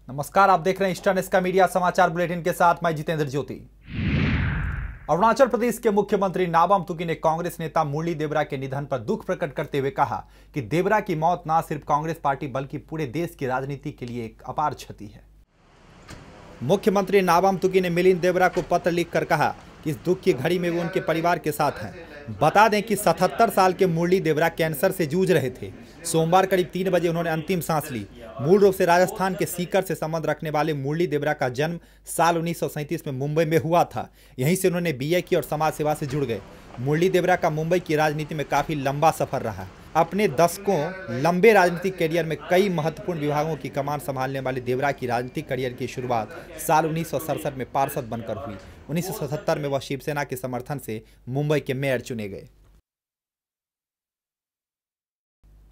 नमस्कार, आप देख रहे हैं ईस्टर्न इसका मीडिया समाचार बुलेटिन के साथ मैं जितेंद्र ज्योति। अरुणाचल प्रदेश के मुख्यमंत्री नाबम तुकी ने कांग्रेस नेता मुरली देवरा के निधन पर दुख प्रकट करते हुए कहा कि देवरा की मौत न सिर्फ कांग्रेस पार्टी बल्कि पूरे देश की राजनीति के लिए एक अपार क्षति है। मुख्यमंत्री नाबम तुकी ने मिलिंद देवरा को पत्र लिखकर कहा कि इस दुख की घड़ी में वो उनके परिवार के साथ हैं। बता दें कि 77 साल के मुरली देवरा कैंसर से जूझ रहे थे। सोमवार करीब 3 बजे उन्होंने अंतिम सांस ली। मूल रूप से राजस्थान के सीकर से संबंध रखने वाले मुरली देवरा का जन्म साल 1937 में मुंबई में हुआ था। यहीं से उन्होंने बीए की और समाज सेवा से जुड़ गए। मुरली देवरा का मुंबई की राजनीति में काफी लंबा सफर रहा। अपने दशकों लंबे राजनीतिक करियर में कई महत्वपूर्ण विभागों की कमान संभालने वाले देवरा की राजनीतिक करियर की शुरुआत साल 1967 में पार्षद बनकर हुई। 1977 में वह शिवसेना के समर्थन से मुंबई के मेयर चुने गए।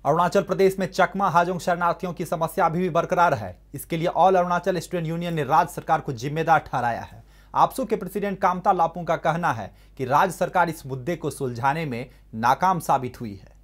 अरुणाचल प्रदेश में चकमा हाजोंग शरणार्थियों की समस्या अभी भी बरकरार है। इसके लिए ऑल अरुणाचल स्टूडेंट यूनियन ने राज्य सरकार को जिम्मेदार ठहराया है। आपसू के प्रेसिडेंट कामता लापुंग का कहना है कि राज्य सरकार इस मुद्दे को सुलझाने में नाकाम साबित हुई है।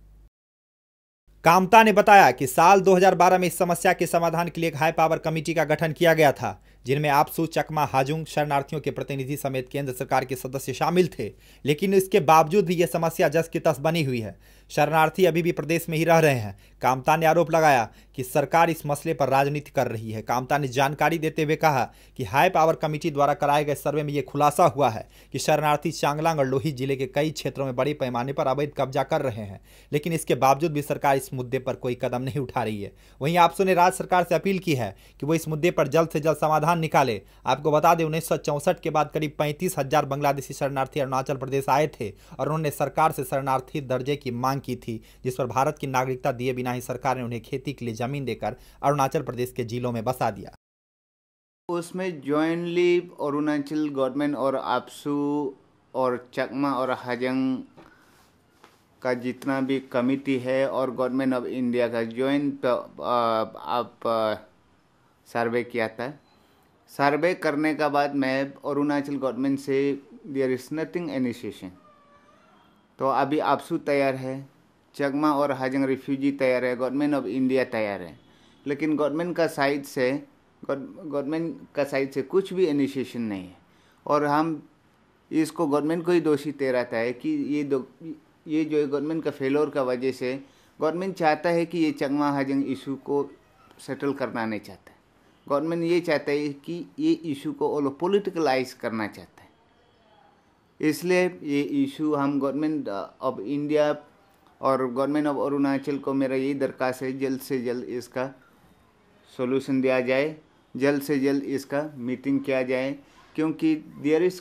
कामता ने बताया कि साल 2012 में इस समस्या के समाधान के लिए एक हाई पावर कमेटी का गठन किया गया था, जिनमें आपसू, चकमा, हाजुंग शरणार्थियों के प्रतिनिधि समेत केंद्र सरकार के सदस्य शामिल थे। लेकिन इसके बावजूद भी यह समस्या जस की तस बनी हुई है। शरणार्थी अभी भी प्रदेश में ही रह रहे हैं। कामता ने आरोप लगाया कि सरकार इस मसले पर राजनीति कर रही है। कामता ने जानकारी देते हुए कहा कि हाई पावर कमेटी द्वारा कराए गए सर्वे में यह खुलासा हुआ है कि शरणार्थी चांगलांग और लोहित जिले के कई क्षेत्रों में बड़े पैमाने पर अवैध कब्जा कर रहे हैं। लेकिन इसके बावजूद भी सरकार इस मुद्दे पर कोई कदम नहीं उठा रही है। वहीं आपसू ने राज्य सरकार से अपील की है कि वो इस मुद्दे पर जल्द से जल्द समाधान निकाले। आपको बता दें, 1964 के बाद करीब 35,000 बांग्लादेशी शरणार्थी अरुणाचल प्रदेश आए थे और उन्होंने सरकार से शरणार्थी दर्जे की मांग की थी, जिस पर भारत की नागरिकता दिए बिना ही सरकार ने उन्हें खेती के लिए जमीन देकर अरुणाचल प्रदेश के जिलों में बसा दिया। उसमें जॉइंटली अरुणाचल गवर्नमेंट और आपसू और चकमा और हाजंग का जितना भी कमिटी है और गवर्नमेंट ऑफ इंडिया का जॉइंट आप सर्वे किया था। सर्वे करने का बाद मैं अरुणाचल गवर्नमेंट से देयर इज नथिंग इनिशिएशन। तो अभी आपसू तैयार है, चकमा और हाजंग रिफ्यूजी तैयार है, गवर्नमेंट ऑफ इंडिया तैयार है। लेकिन गवर्नमेंट का साइड से कुछ भी इनिशिएशन नहीं है। और हम इसको गवर्नमेंट को ही दोषी ठहराता है कि ये जो गवर्नमेंट का फेलोर का वजह से गवर्नमेंट चाहता है कि ये चकमा हाजंग इशू को सेटल करना नहीं चाहता है। गवर्नमेंट ये चाहता है कि ये इशू को पॉलिटिकलाइज करना चाहता है। इसलिए ये इशू हम गवर्नमेंट ऑफ इंडिया और गवर्नमेंट ऑफ अरुणाचल को मेरा यही दरख्वास्त है, जल्द से जल्द इसका सॉल्यूशन दिया जाए, जल्द से जल्द इसका मीटिंग किया जाए। क्योंकि there is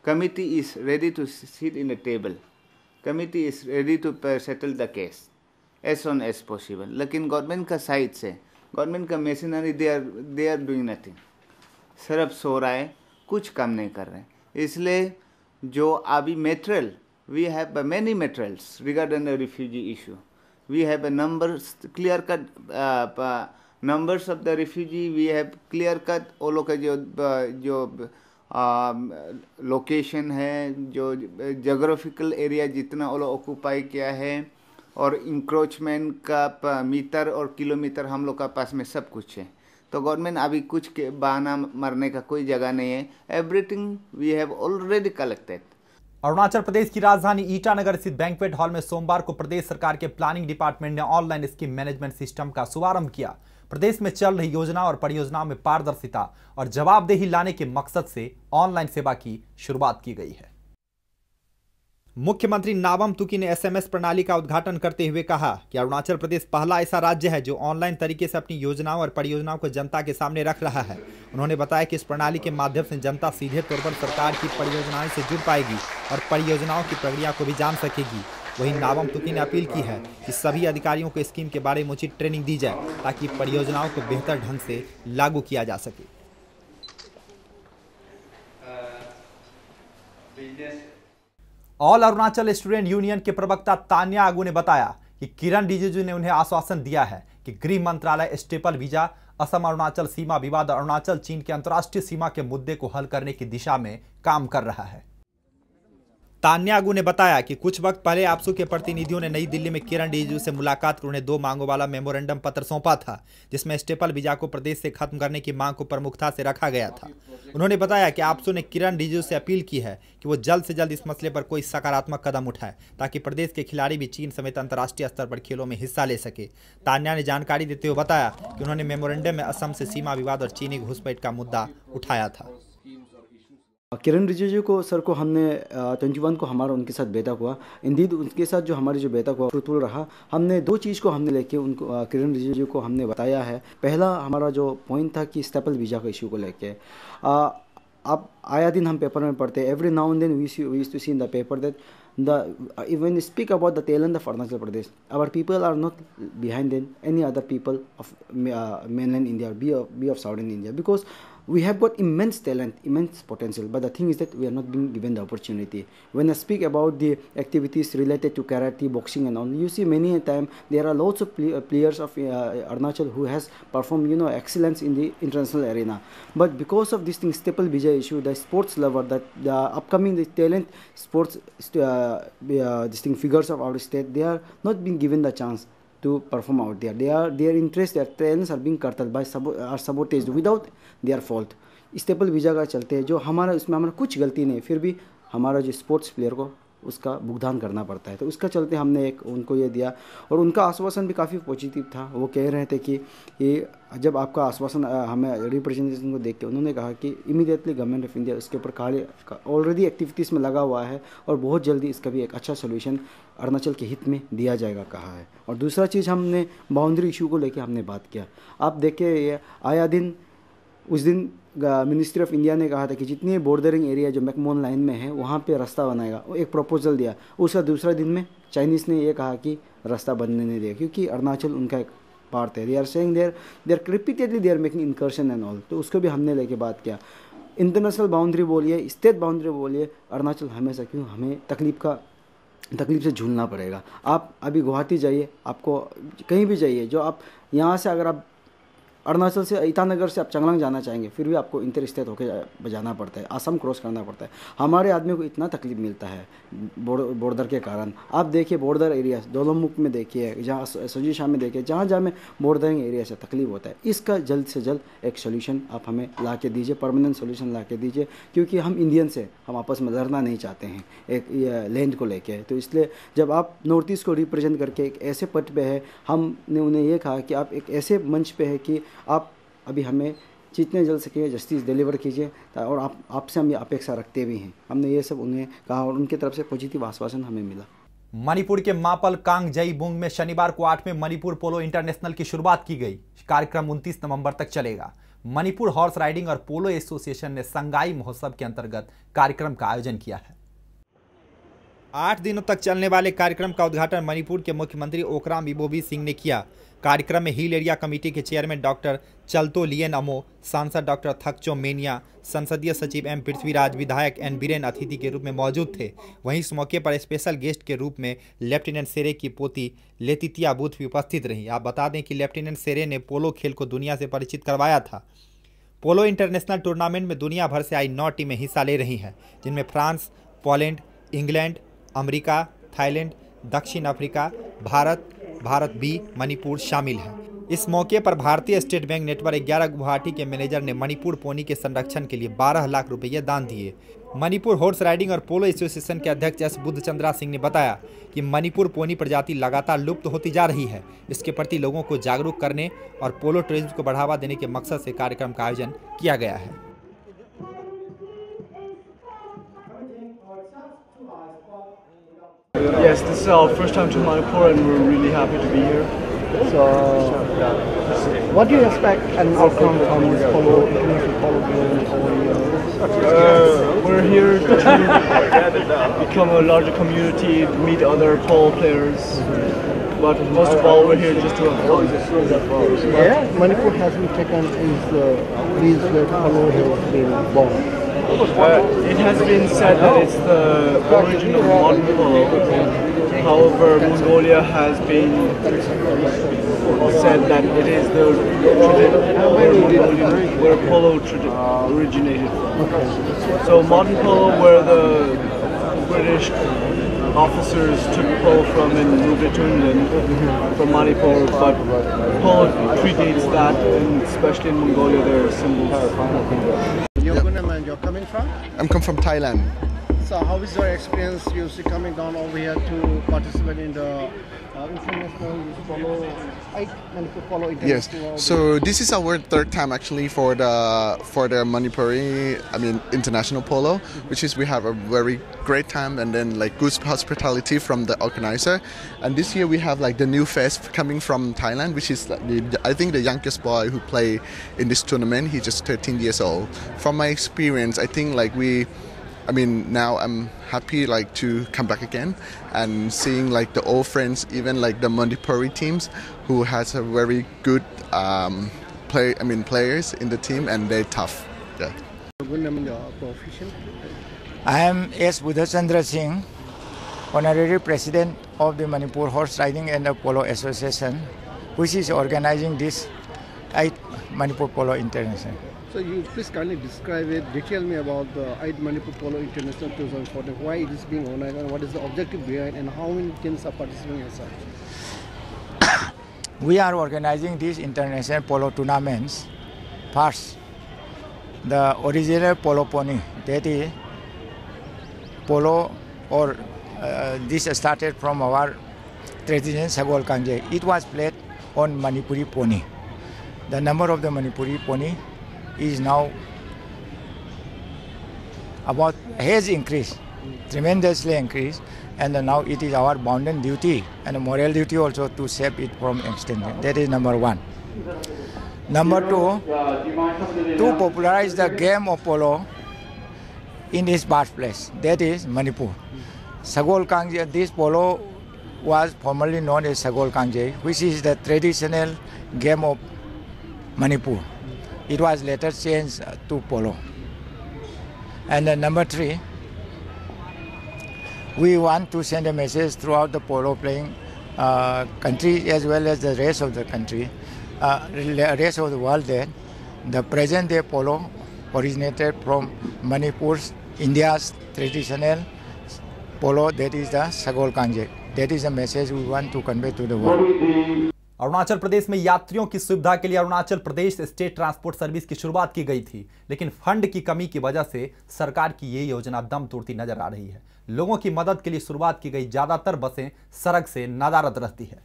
committee is ready to sit in the table, committee is ready to settle the case as soon as possible. लेकिन गवर्नमेंट का साइड से, गवर्नमेंट का machinery they are doing nothing, सिर्फ सो रहा है, कुछ काम नहीं कर रहे हैं। इसलिए जो अभी material we have many materials regarding the refugee issue. We have a numbers, clear cut numbers of the refugee. We have clear cut वो लोग का जो लोकेशन है, जो जोग्राफिकल एरिया जितना वो लोग ऑक्यूपाई किया है, और इंक्रोचमेंट का मीटर और किलोमीटर हम लोग का पास में सब कुछ है। तो गवर्नमेंट अभी कुछ के बहाना मारने का कोई जगह नहीं है। Everything we have already collected. Arunachal Pradesh की राजधानी ईटानगर स्थित बैंक्वेट हॉल में सोमवार को प्रदेश सरकार के प्लानिंग डिपार्टमेंट ने ऑनलाइन स्कीम मैनेजमेंट सिस्टम का शुभारंभ किया। प्रदेश में चल रही योजना और परियोजनाओं में पारदर्शिता और जवाबदेही लाने के मकसद से ऑनलाइन सेवा की शुरुआत की गई है। मुख्यमंत्री नाबम तुकी ने एसएमएस प्रणाली का उद्घाटन करते हुए कहा कि अरुणाचल प्रदेश पहला ऐसा राज्य है जो ऑनलाइन तरीके से अपनी योजनाओं और परियोजनाओं को जनता के सामने रख रहा है। उन्होंने बताया कि इस प्रणाली के माध्यम से जनता सीधे तौर पर सरकार की परियोजनाओं से जुड़ पाएगी और परियोजनाओं की प्रक्रिया को भी जान सकेगी। वहीं नाबम तुकी ने अपील की है कि सभी अधिकारियों को स्कीम के बारे में उचित ट्रेनिंग दी जाए ताकि परियोजनाओं को बेहतर ढंग से लागू किया जा सके। ऑल अरुणाचल स्टूडेंट यूनियन के प्रवक्ता तान्या आगू ने बताया कि किरण रिजिजू ने उन्हें आश्वासन दिया है कि गृह मंत्रालय स्टेपल वीजा, असम अरुणाचल सीमा विवाद और अरुणाचल चीन के अंतर्राष्ट्रीय सीमा के मुद्दे को हल करने की दिशा में काम कर रहा है। तान्या आगू ने बताया कि कुछ वक्त पहले आपसू के प्रतिनिधियों ने नई दिल्ली में किरण रिजिजू से मुलाकात कर उन्हें 2 मांगों वाला मेमोरेंडम पत्र सौंपा था, जिसमें स्टेपल वीजा को प्रदेश से खत्म करने की मांग को प्रमुखता से रखा गया था। उन्होंने बताया कि आपसू ने किरण रिजिजू से अपील की है कि वो जल्द से जल्द इस मसले पर कोई सकारात्मक कदम उठाए, ताकि प्रदेश के खिलाड़ी भी चीन समेत अंतर्राष्ट्रीय स्तर पर खेलों में हिस्सा ले सके। तान्या ने जानकारी देते हुए बताया कि उन्होंने मेमोरेंडम में असम से सीमा विवाद और चीनी घुसपैठ का मुद्दा उठाया था। किरण रिजिजू को सर को हमने 21 को हमारा उनके साथ बैठक हुआ। इंडीड उनके साथ जो हमारी जो बैठक हुआ फ्रूटफुल रहा। हमने 2 चीज़ को हमने लेके उनको किरण रिजिजू को हमने बताया है। पहला हमारा जो पॉइंट था कि स्टेपल वीज़ा का इशू को लेके अब आया दिन हम पेपर में पढ़ते हैं, every now and then we used to see in the paper that when we speak about the talent of Arunachal Pradesh, our people are not behind than any other people of mainland India, be of southern India, because we have got immense talent, immense potential, but the thing is that we are not being given the opportunity. When I speak about the activities related to karate, boxing and all, you see many a time there are lots of players of Arunachal who has performed excellence in the international arena, but because of this thing, staple visa issue, the sports lover, that the upcoming the talent sports this thing figures of our state, they are not being given the chance to perform out there. Their interest, their talents are being curtailed by are sabotaged without their fault. Staple visa का चलते हैं, जो हमारा इसमें हमारा कुछ गलती नहीं, फिर भी हमारा जो स्पोर्ट्स प्लेयर को उसका भुगतान करना पड़ता है। तो उसका चलते हमने एक उनको ये दिया, और उनका आश्वासन भी काफ़ी पॉजिटिव था। वो कह रहे थे कि ये जब आपका आश्वासन हमें रिप्रेजेंटेशन को देख के उन्होंने कहा कि इमीडिएटली गवर्नमेंट ऑफ इंडिया उसके ऊपर ऑलरेडी एक्टिविटीज़ में लगा हुआ है, और बहुत जल्दी इसका भी एक अच्छा सोल्यूशन अरुणाचल के हित में दिया जाएगा कहा है। और दूसरा चीज़ हमने बाउंड्री इशू को लेकर हमने बात किया। आप देखिए ये आया दिन उस दिन मिनिस्ट्री ऑफ इंडिया ने कहा था कि जितनी बॉर्डरिंग एरिया जो मैकमोहन लाइन में है वहाँ पे रास्ता बनाएगा, वो एक प्रपोजल दिया। उसका दूसरा दिन में चाइनीज़ ने ये कहा कि रास्ता बनने नहीं दिया, क्योंकि अरुणाचल उनका एक पार्ट है। They are saying they are repeatedly they are making incursion and all. तो उसको भी हमने लेके बात किया। इंटरनेशनल बाउंड्री बोलिए, स्टेट बाउंड्री बोलिए, अरुणाचल हमेशा क्यों हमें तकलीफ से झूलना पड़ेगा। आप अभी गुवाहाटी जाइए, आपको कहीं भी जाइए, जो आप यहाँ से अगर आप अरुणाचल से ईटानगर से आप चंगलांग जाना चाहेंगे, फिर भी आपको इंटर स्टेट होकर जाना पड़ता है, असम क्रॉस करना पड़ता है। हमारे आदमी को इतना तकलीफ मिलता है बॉर्डर के कारण। आप देखिए बॉर्डर एरिया दोलमुख में देखिए, जहाँ सजी शाह में देखिए, जहाँ जहाँ में बॉर्डरिंग एरिया से तकलीफ होता है। इसका जल्द से जल्द एक सोल्यूशन आप हमें ला के दीजिए, परमानेंट सोल्यूशन ला के दीजिए, क्योंकि हम इंडियन से हम आपस में लड़ना नहीं चाहते हैं एक लैंड को लेके। तो इसलिए जब आप नॉर्थ ईस्ट को रिप्रेजेंट करके एक ऐसे पद पे है, हमने उन्हें ये कहा कि आप एक ऐसे मंच पे है कि आप अभी हमें जितने जल्द सके जस्टिस डिलीवर कीजिए, और आपसे हम ये अपेक्षा रखते भी हैं। हमने ये सब उन्हें कहा, और उनकी तरफ से पॉजिटिव आश्वासन हमें मिला। मणिपुर के मापल कांग जई बुंग में शनिवार को 8वें मणिपुर पोलो इंटरनेशनल की शुरुआत की गई। कार्यक्रम 29 नवंबर तक चलेगा। मणिपुर हॉर्स राइडिंग और पोलो एसोसिएशन ने संगाई महोत्सव के अंतर्गत कार्यक्रम का आयोजन किया है। 8 दिनों तक चलने वाले कार्यक्रम का उद्घाटन मणिपुर के मुख्यमंत्री ओकराम इबोबी सिंह ने किया। कार्यक्रम में हिल एरिया कमेटी के चेयरमैन डॉक्टर चलतो लियन अमो, सांसद डॉक्टर थकचो मेनिया, संसदीय सचिव एम पृथ्वीराज, विधायक एन बीरेन अतिथि के रूप में मौजूद थे। वहीं इस मौके पर स्पेशल गेस्ट के रूप में लेफ्टिनेंट सेरे की पोती लेतितिया बूथ भी उपस्थित रही। आप बता दें कि लेफ्टिनेंट सेरे ने पोलो खेल को दुनिया से परिचित करवाया था। पोलो इंटरनेशनल टूर्नामेंट में दुनिया भर से आई 9 टीमें हिस्सा ले रही हैं, जिनमें France, Poland, England, America, Thailand, दक्षिण अफ्रीका, भारत बी, मणिपुर शामिल है। इस मौके पर भारतीय स्टेट बैंक नेटवर्क 11 गुवाहाटी के मैनेजर ने मणिपुर पोनी के संरक्षण के लिए 12 लाख रुपये दान दिए। मणिपुर हॉर्स राइडिंग और पोलो एसोसिएशन के अध्यक्ष एस बुद्धचंद्रा सिंह ने बताया कि मणिपुर पोनी प्रजाति लगातार लुप्त होती जा रही है। इसके प्रति लोगों को जागरूक करने और पोलो टूरिज्म को बढ़ावा देने के मकसद से कार्यक्रम का आयोजन किया गया है। Yes, this is our first time to Manipur and we're really happy to be here. So, what do you expect an outcome from this polo We're here to become a larger community, meet other polo players, but most of all we're here just to have fun. Yeah, Manipur has been taken as the place where polo has been born. It has been said that it's the origin of modern polo. However, Mongolia has been said that it is the where polo originated. So modern polo, where the British officers took pole from in Nugatun from Manipur, but pole predates that, and especially in Mongolia there are symbols. You're Gunam and you're coming from? I'm come from Thailand. So how is your experience usually coming down over here to participate in the international polo Yes. international? So this is our third time actually for the Manipuri, international polo, which is we have a very great time and then like good hospitality from the organizer. And this year we have like the new face coming from Thailand, which is like I think the youngest boy who play in this tournament. He's just 13 years old. From my experience, I think like now I'm happy like to come back again and seeing like the old friends, even like the Manipuri teams who has a very good players in the team and they're tough. Yeah. I am S. Budhachandra Singh, Honorary President of the Manipur Horse Riding and Polo Association, which is organizing this 8th Manipur Polo International. So you please kindly describe it, detail me about the 8th Manipur Polo International 2014, why it is being organized and what is the objective behind and how many teams are participating as such? We are organizing these international polo tournaments. First, the original polo pony, that is polo, or this started from our traditional Sagol Kangje. It was played on Manipuri pony. The number of the Manipuri pony is now has increased, tremendously increased, and now it is our bounden duty and a moral duty also to save it from extinction. That is number one. Number two, to popularize the game of polo in its birthplace, that is Manipur. Sagol Kangje, this polo was formerly known as Sagol Kangje, which is the traditional game of Manipur. It was later changed to polo. And number three, we want to send a message throughout the polo playing country as well as the rest of the country, rest of the world, that the present day polo originated from Manipur's, India's traditional polo, that is the Sagol Kangje. That is the message we want to convey to the world. Arunachal Pradesh में यात्रियों की सुविधा के लिए Arunachal Pradesh state transport service की शुरुआत की गई थी, लेकिन फंड की कमी की वजह से सरकार की ये योजना दम तोड़ती नजर आ रही है। लोगों की मदद के लिए शुरुआत की गई ज्यादातर बसें सड़क से नदारद रहती है।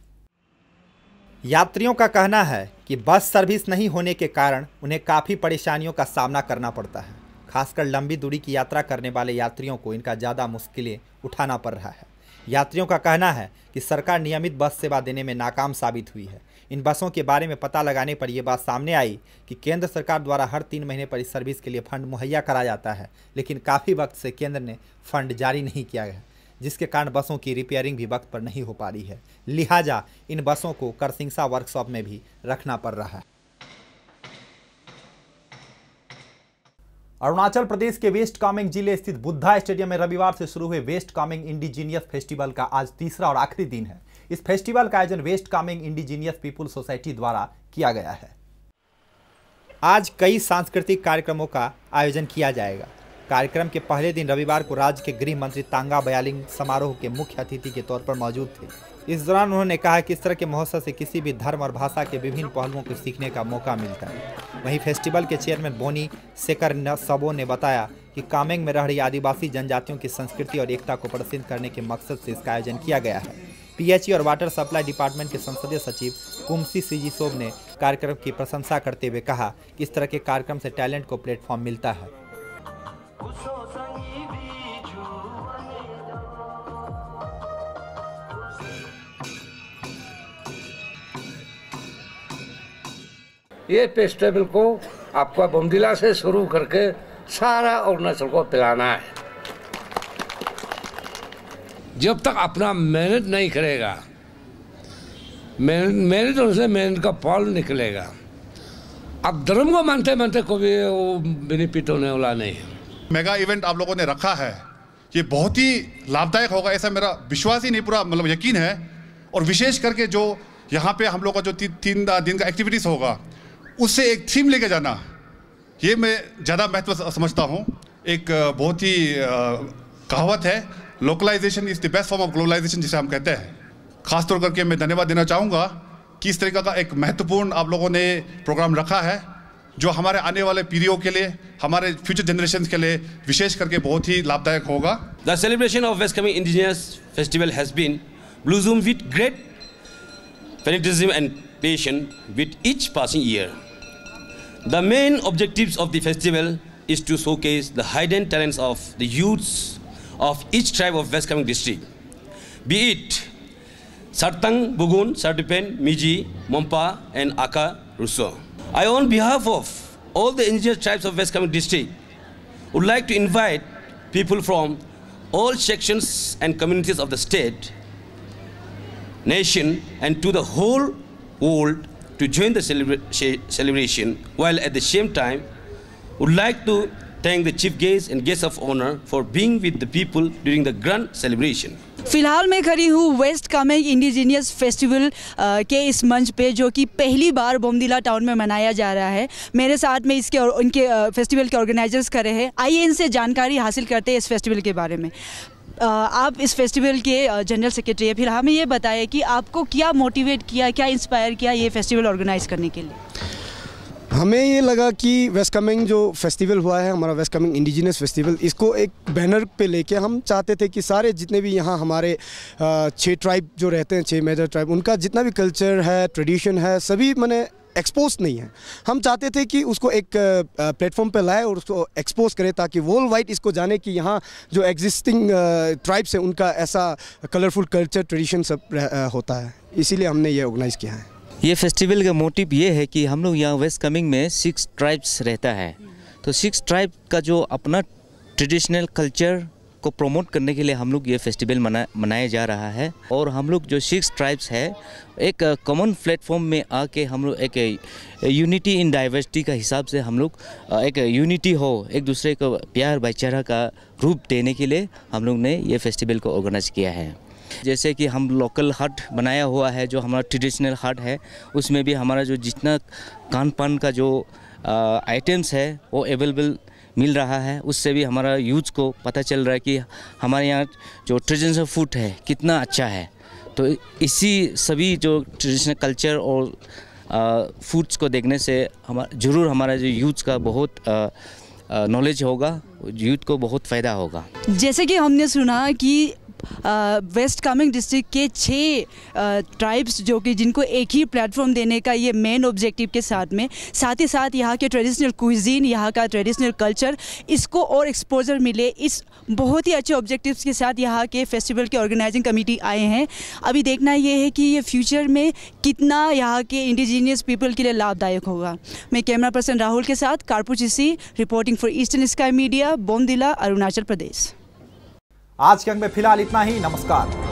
यात्रियों का कहना है कि बस सर्विस नहीं होने के कारण उन्हें काफ़ी परेशानियों का सामना करना पड़ता है। खासकर लंबी दूरी की यात्रा करने वाले यात्रियों को इनका ज़्यादा मुश्किलें उठाना पड़ रहा है। यात्रियों का कहना है कि सरकार नियमित बस सेवा देने में नाकाम साबित हुई है। इन बसों के बारे में पता लगाने पर यह बात सामने आई कि केंद्र सरकार द्वारा हर 3 महीने पर इस सर्विस के लिए फंड मुहैया कराया जाता है, लेकिन काफ़ी वक्त से केंद्र ने फंड जारी नहीं किया है, जिसके कारण बसों की रिपेयरिंग भी वक्त पर नहीं हो पा रही है। लिहाजा इन बसों को करसिंगसा वर्कशॉप में भी रखना पड़ रहा है। अरुणाचल प्रदेश के वेस्ट कामेंग जिले स्थित बुद्धा स्टेडियम में रविवार से शुरू हुए वेस्ट कामेंग इंडिजीनियस फेस्टिवल का आज तीसरा और आखिरी दिन है। इस फेस्टिवल का आयोजन West Kameng indigenous people society द्वारा किया गया है। आज कई सांस्कृतिक कार्यक्रमों का आयोजन किया जाएगा। कार्यक्रम के पहले दिन रविवार को राज्य के गृह मंत्री तांगा बयालिंग समारोह के मुख्य अतिथि के तौर पर मौजूद थे। इस दौरान उन्होंने कहा कि इस तरह के महोत्सव से किसी भी धर्म और भाषा के विभिन्न पहलुओं को सीखने का मौका मिलता है। वहीं फेस्टिवल के चेयरमैन बोनी शेखर सबो ने बताया कि कामेंग में रह रही आदिवासी जनजातियों की संस्कृति और एकता को प्रदर्शित करने के मकसद से इसका आयोजन किया गया है। पीएचई और वाटर सप्लाई डिपार्टमेंट के संसदीय सचिव कुमसी सीजीसोब ने कार्यक्रम की प्रशंसा करते हुए कहा कि इस तरह के कार्यक्रम से टैलेंट को प्लेटफॉर्म मिलता है। ये फेस्टिवल को आपका बोमडिला से शुरू करके सारा अरुणाचल को पिलाना है। जब तक अपना मेहनत नहीं करेगा, मेहनत से मेहनत का फल निकलेगा। अब धर्म को मानते मानते कोई वो बेनिफिट होने वाला नहीं है। मेगा इवेंट आप लोगों ने रखा है, ये बहुत ही लाभदायक होगा, ऐसा मेरा विश्वास ही नहीं, पूरा मतलब यकीन है। और विशेष करके जो यहाँ पे हम लोग का जो 3 दिन का एक्टिविटीज़ होगा, उससे एक थीम लेके जाना, ये मैं ज़्यादा महत्व समझता हूँ। एक बहुत ही कहावत है, localisation is the best form of globalisation जिसे हम कहते हैं। खासतौर करके मैं धन्यवाद देना चाहूँगा कि इस तरीका का एक महत्वपूर्ण आप लोगों ने प्रोग्राम रखा है जो हमारे आने वाले पीढ़ियों के लिए, हमारे फ्यूचर जनरेशन के लिए विशेष करके बहुत ही लाभदायक होगा। The celebration of West Kamen Indigenous Festival has been blossomed with great patriotism and passion with each passing year. The main objectives of the festival is to showcase the hidden talents of the youths of each tribe of West Kamen district, be it Sartang, Bugun, Sardipen, Miji, Mompa, and Aka Russo. I, on behalf of all the indigenous tribes of West Kamen district, would like to invite people from all sections and communities of the state, nation, and to the whole world to join the celebration, while at the same time would like to thank the chief guests and guests of honor for being with the people during the grand celebration. फिलहाल मैं खड़ी हूँ waste Kameng indigenous festival के इस मंच पे, जो कि पहली बार बोमडिला टाउन में मनाया जा रहा है। मेरे साथ में इसके और उनके फेस्टिवल के ऑर्गेनाइजर्स खड़े हैं। आइए इनसे जानकारी हासिल करते हैं इस फेस्टिवल के बारे में। आप इस फेस्टिवल के जनरल सेक्रेटरी हैं, फिर हमें ये बताइए कि आपको क्या मोटिवेट किया, क्या इंस्पायर किया ये फेस्टिवल ऑर्गेनाइज करने के लिए? हमें ये लगा कि वेस्ट कामेंग जो फेस्टिवल हुआ है, हमारा वेस्ट कामेंग इंडिजिनस फेस्टिवल, इसको एक बैनर पे लेके हम चाहते थे कि सारे जितने भी यहाँ हमारे 6 ट्राइब जो रहते हैं, 6 मेजर ट्राइब, उनका जितना भी कल्चर है, ट्रेडिशन है, सभी मैंने एक्सपोज नहीं है। हम चाहते थे कि उसको एक प्लेटफॉर्म पे लाए और उसको एक्सपोज करें ताकि वर्ल्ड वाइड इसको जाने कि यहाँ जो एग्जिस्टिंग ट्राइब्स हैं उनका ऐसा कलरफुल कल्चर, ट्रेडिशन सब होता है। इसीलिए हमने ये ऑर्गेनाइज़ किया है। ये फेस्टिवल का मोटिव ये है कि हम लोग यहाँ वेस्ट कामेंग में 6 ट्राइब्स रहता है, तो 6 ट्राइब का जो अपना ट्रेडिशनल कल्चर को प्रमोट करने के लिए हम लोग ये फेस्टिवल मनाया जा रहा है। और हम लोग जो 6 ट्राइब्स है एक कॉमन प्लेटफॉर्म में आके हम लोग एक यूनिटी इन डाइवर्सिटी का हिसाब से हम लोग एक यूनिटी हो, एक दूसरे को प्यार भाईचारा का रूप देने के लिए हम लोग ने ये फेस्टिवल को ऑर्गेनाइज किया है। जैसे कि हम लोकल हट बनाया हुआ है, जो हमारा ट्रेडिशनल हट है, उसमें भी हमारा जो जितना खान पान का जो आइटम्स है वो अवेलेबल मिल रहा है। उससे भी हमारा यूथ को पता चल रहा है कि हमारे यहाँ जो ट्रेडिशनल फूड है कितना अच्छा है। तो इसी सभी जो ट्रेडिशनल कल्चर और फूड्स को देखने से ज़रूर हमारा जो यूथ का बहुत नॉलेज होगा, यूथ को बहुत फ़ायदा होगा। जैसे कि हमने सुना कि वेस्ट कामेंग डिस्ट्रिक्ट के 6 ट्राइब्स जो कि जिनको एक ही प्लेटफॉर्म देने का ये मेन ऑब्जेक्टिव के साथ ही साथ यहाँ के ट्रेडिशनल क्विजीन, यहाँ का ट्रेडिशनल कल्चर, इसको और एक्सपोजर मिले, इस बहुत ही अच्छे ऑब्जेक्टिव्स के साथ यहाँ के फेस्टिवल के ऑर्गेनाइजिंग कमेटी आए हैं। अभी देखना ये है कि ये फ्यूचर में कितना यहाँ के इंडिजीनियस पीपल के लिए लाभदायक होगा। मैं कैमरा पर्सन राहुल के साथ Karpu Chisi, reporting for Eastern Sky Media, Bomdila, Arunachal Pradesh. आज के अंक में फिलहाल इतना ही। नमस्कार।